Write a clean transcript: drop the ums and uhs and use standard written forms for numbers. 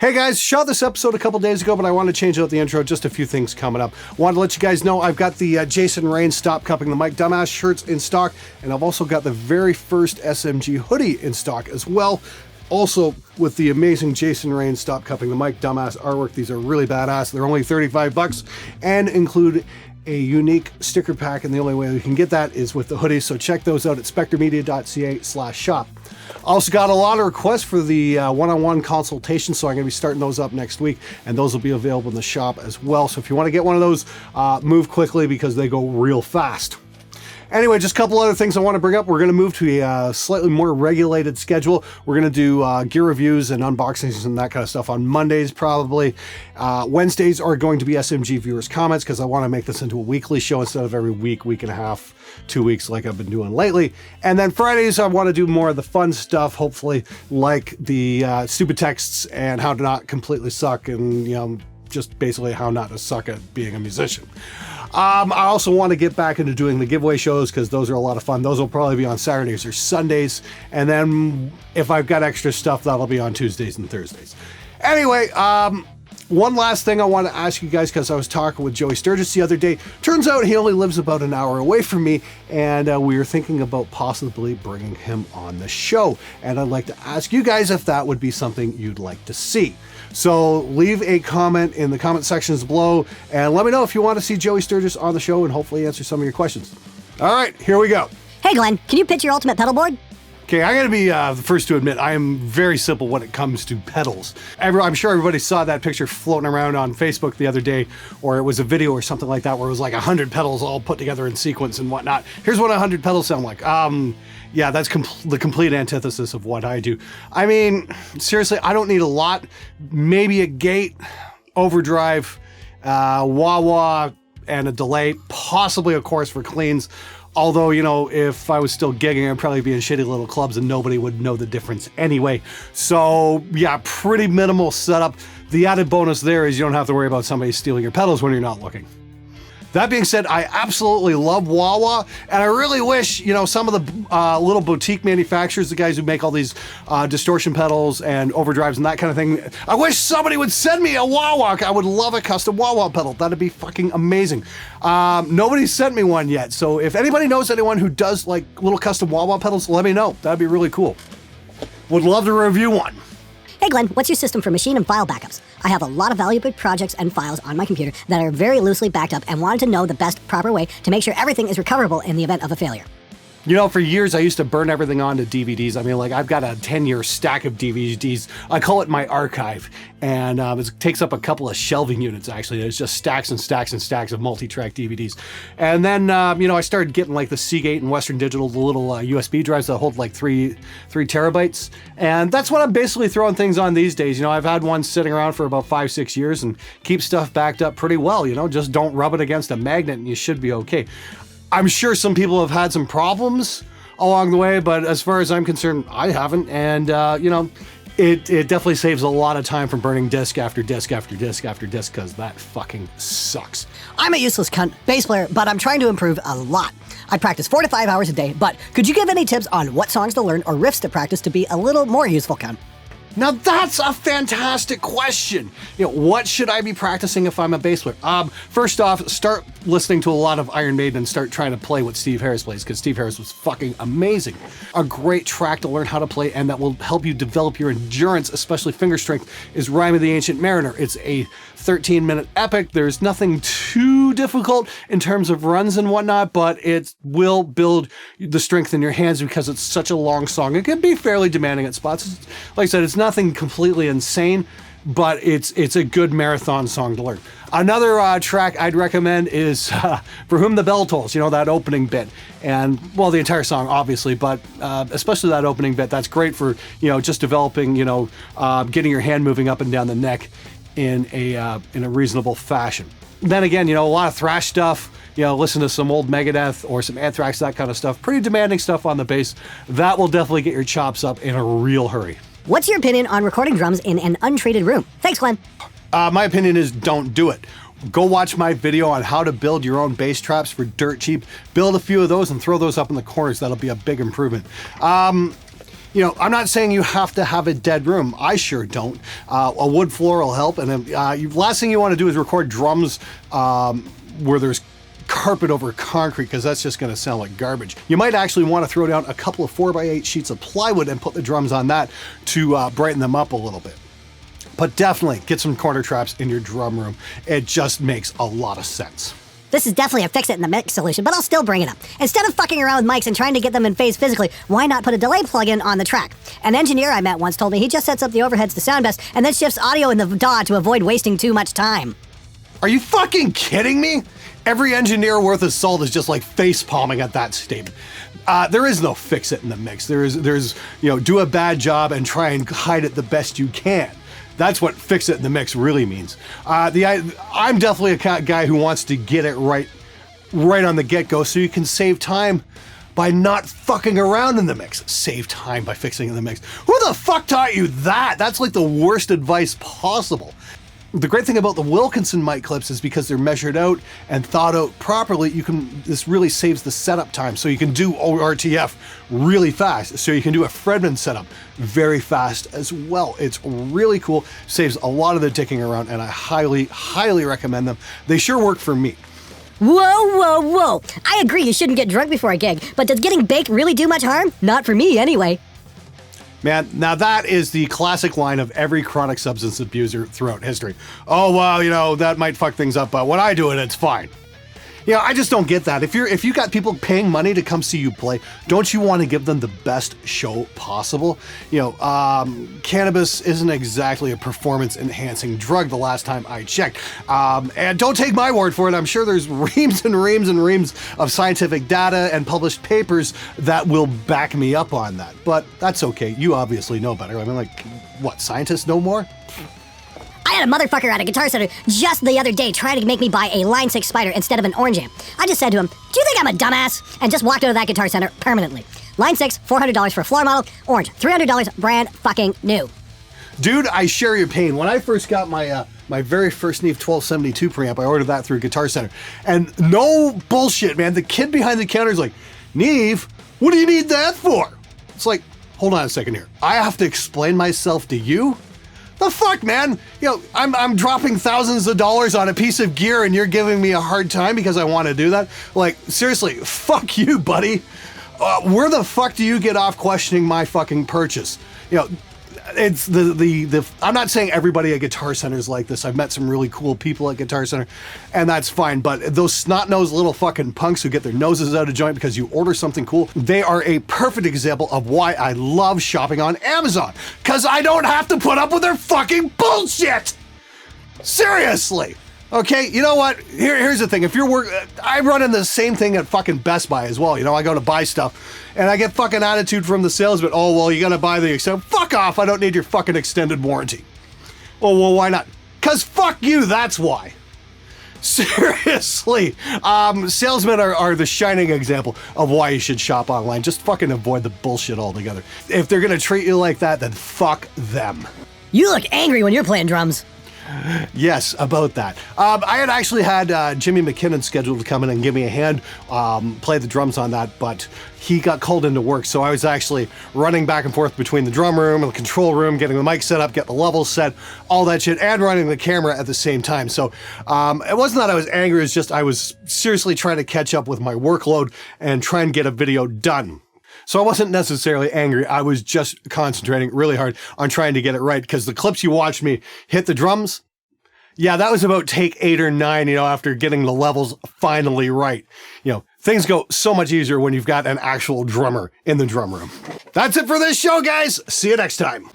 Hey guys, shot this episode a couple days ago, but I want to change out the intro. Just a few things coming up. Want to let you guys know I've got the Jason Rain Stop Cupping the Mic Dumbass shirts in stock, and I've also got the very first SMG hoodie in stock as well. Also, with the amazing Jason Rain Stop Cupping the Mic Dumbass artwork. These are really badass. They're only $35 and include a unique sticker pack, and the only way you can get that is with the hoodies, so check those out at spectremedia.ca/shop. Also got a lot of requests for the one-on-one consultation, so I'm going to be starting those up next week, and those will be available in the shop as well. So if you want to get one of those, move quickly because they go real fast. Anyway, just a couple other things I want to bring up. We're going to move to a slightly more regulated schedule. We're going to do gear reviews and unboxings and that kind of stuff on Mondays probably. Wednesdays are going to be SMG viewers' comments because I want to make this into a weekly show instead of every week, week and a half, 2 weeks like I've been doing lately. And then Fridays, I want to do more of the fun stuff, hopefully, like the stupid texts and how to not completely suck and, just basically how not to suck at being a musician. I also want to get back into doing the giveaway shows because those are a lot of fun. Those will probably be on Saturdays or Sundays. And then if I've got extra stuff, that'll be on Tuesdays and Thursdays. Anyway, one last thing I want to ask you guys, because I was talking with Joey Sturgis the other day. Turns out he only lives about an hour away from me, and we were thinking about possibly bringing him on the show. And I'd like to ask you guys if that would be something you'd like to see. So leave a comment in the comment sections below and let me know if you want to see Joey Sturgis on the show and hopefully answer some of your questions. All right, here we go. Hey Glenn, can you pitch your ultimate pedal board? Okay, I gotta be the first to admit, I am very simple when it comes to pedals. I'm sure everybody saw that picture floating around on Facebook the other day, or it was a video or something like that where it was like 100 pedals all put together in sequence and whatnot. Here's what 100 pedals sound like. Yeah, that's the complete antithesis of what I do. I mean, seriously, I don't need a lot. Maybe a gate, overdrive, wah-wah, and a delay, possibly a chorus for cleans. Although, if I was still gigging, I'd probably be in shitty little clubs and nobody would know the difference anyway. So, yeah, pretty minimal setup. The added bonus there is you don't have to worry about somebody stealing your pedals when you're not looking. That being said, I absolutely love wah-wah, and I really wish, some of the little boutique manufacturers, the guys who make all these distortion pedals and overdrives and that kind of thing, I wish somebody would send me a wah-wah. I would love a custom wah-wah pedal. That'd be fucking amazing. Nobody's sent me one yet, so if anybody knows anyone who does like little custom wah-wah pedals, let me know. That'd be really cool. Would love to review one. Hey Glenn, what's your system for machine and file backups? I have a lot of valuable projects and files on my computer that are very loosely backed up and wanted to know the best proper way to make sure everything is recoverable in the event of a failure. For years I used to burn everything onto DVDs. I mean, like I've got a 10-year stack of DVDs. I call it my archive. And it takes up a couple of shelving units, actually. It's just stacks and stacks and stacks of multi-track DVDs. And then, I started getting like the Seagate and Western Digital, the little USB drives that hold like three terabytes. And that's what I'm basically throwing things on these days. I've had one sitting around for about 5-6 years and keep stuff backed up pretty well. Just don't rub it against a magnet and you should be okay. I'm sure some people have had some problems along the way, but as far as I'm concerned, I haven't. And, it definitely saves a lot of time from burning disc after disc after disc after disc, because that fucking sucks. I'm a useless cunt bass player, but I'm trying to improve a lot. I practice 4 to 5 hours a day, but could you give any tips on what songs to learn or riffs to practice to be a little more useful, cunt? Now that's a fantastic question. What should I be practicing if I'm a bass player? First off, start listening to a lot of Iron Maiden and start trying to play what Steve Harris plays, because Steve Harris was fucking amazing. A great track to learn how to play and that will help you develop your endurance, especially finger strength, is Rime of the Ancient Mariner. It's a 13-minute epic. There's nothing too difficult in terms of runs and whatnot, but it will build the strength in your hands because it's such a long song. It can be fairly demanding at spots. Like I said, it's nothing completely insane, but it's a good marathon song to learn. Another track I'd recommend is For Whom the Bell Tolls, that opening bit. And, well, the entire song, obviously, but especially that opening bit. That's great for, just developing, getting your hand moving up and down the neck in a reasonable fashion. Then again, a lot of thrash stuff, listen to some old Megadeth or some Anthrax, that kind of stuff. Pretty demanding stuff on the bass. That will definitely get your chops up in a real hurry. What's your opinion on recording drums in an untreated room? Thanks, Glenn. My opinion is don't do it. Go watch my video on how to build your own bass traps for dirt cheap. Build a few of those and throw those up in the corners. That'll be a big improvement. You know, I'm not saying you have to have a dead room. I sure don't. A wood floor will help. And then last thing you want to do is record drums where there's carpet over concrete, because that's just going to sound like garbage. You might actually want to throw down a couple of 4x8 sheets of plywood and put the drums on that to brighten them up a little bit. But definitely get some corner traps in your drum room. It just makes a lot of sense. This is definitely a fix it in the mix solution, but I'll still bring it up. Instead of fucking around with mics and trying to get them in phase physically, why not put a delay plugin on the track? An engineer I met once told me he just sets up the overheads to sound best and then shifts audio in the DAW to avoid wasting too much time. Are you fucking kidding me? Every engineer worth his salt is just like face palming at that statement. There is no fix it in the mix. There's you know, do a bad job and try and hide it the best you can. That's what fix it in the mix really means. I'm definitely a guy who wants to get it right on the get-go so you can save time by not fucking around in the mix. Save time by fixing in the mix. Who the fuck taught you that? That's like the worst advice possible. The great thing about the Wilkinson mic clips is because they're measured out and thought out properly, this really saves the setup time. So you can do RTF really fast. So you can do a Fredman setup very fast as well. It's really cool, saves a lot of the dicking around, and I highly, highly recommend them. They sure work for me. Whoa. I agree you shouldn't get drunk before a gig, but does getting baked really do much harm? Not for me anyway. Man, now that is the classic line of every chronic substance abuser throughout history. Oh, well, you know, that might fuck things up, but when I do it, it's fine. You know, I just don't get that. If you got people paying money to come see you play, don't you want to give them the best show possible? You know, cannabis isn't exactly a performance-enhancing drug the last time I checked. And don't take my word for it. I'm sure there's reams and reams and reams of scientific data and published papers that will back me up on that. But that's okay. You obviously know better. I mean, like, what, scientists know more? I had a motherfucker at a Guitar Center just the other day trying to make me buy a Line 6 Spider instead of an Orange amp. I just said to him, do you think I'm a dumbass? And just walked out of that Guitar Center permanently. Line 6, $400 for a floor model. Orange, $300 brand fucking new. Dude, I share your pain. When I first got my very first Neve 1272 preamp, I ordered that through Guitar Center. And no bullshit, man. The kid behind the counter is like, Neve, what do you need that for? It's like, hold on a second here. I have to explain myself to you? The fuck, man? You know, I'm dropping thousands of dollars on a piece of gear and you're giving me a hard time because I want to do that? Like, seriously, fuck you, buddy. Where the fuck do you get off questioning my fucking purchase? You know, it's I'm not saying everybody at Guitar Center is like this. I've met some really cool people at Guitar Center, and that's fine. But those snot-nosed little fucking punks who get their noses out of joint because you order something cool, they are a perfect example of why I love shopping on Amazon. Because I don't have to put up with their fucking bullshit! Seriously! Okay, you know what? Here's the thing. If you're I run in the same thing at fucking Best Buy as well. You know, I go to buy stuff and I get fucking attitude from the salesman. Oh, well, you gotta buy the extended. Fuck off. I don't need your fucking extended warranty. Well, why not? Cause fuck you, that's why. Seriously. Salesmen are the shining example of why you should shop online. Just fucking avoid the bullshit altogether. If they're gonna treat you like that, then fuck them. You look angry when you're playing drums. Yes, about that. I had actually had Jimmy McKinnon scheduled to come in and give me a hand, play the drums on that, but he got called into work, so I was actually running back and forth between the drum room and the control room, getting the mic set up, getting the levels set, all that shit, and running the camera at the same time. So it wasn't that I was angry, it's just I was seriously trying to catch up with my workload and try and get a video done. So I wasn't necessarily angry. I was just concentrating really hard on trying to get it right, because the clips you watched me hit the drums, yeah, that was about take 8 or 9, you know, after getting the levels finally right. You know, things go so much easier when you've got an actual drummer in the drum room. That's it for this show, guys. See you next time.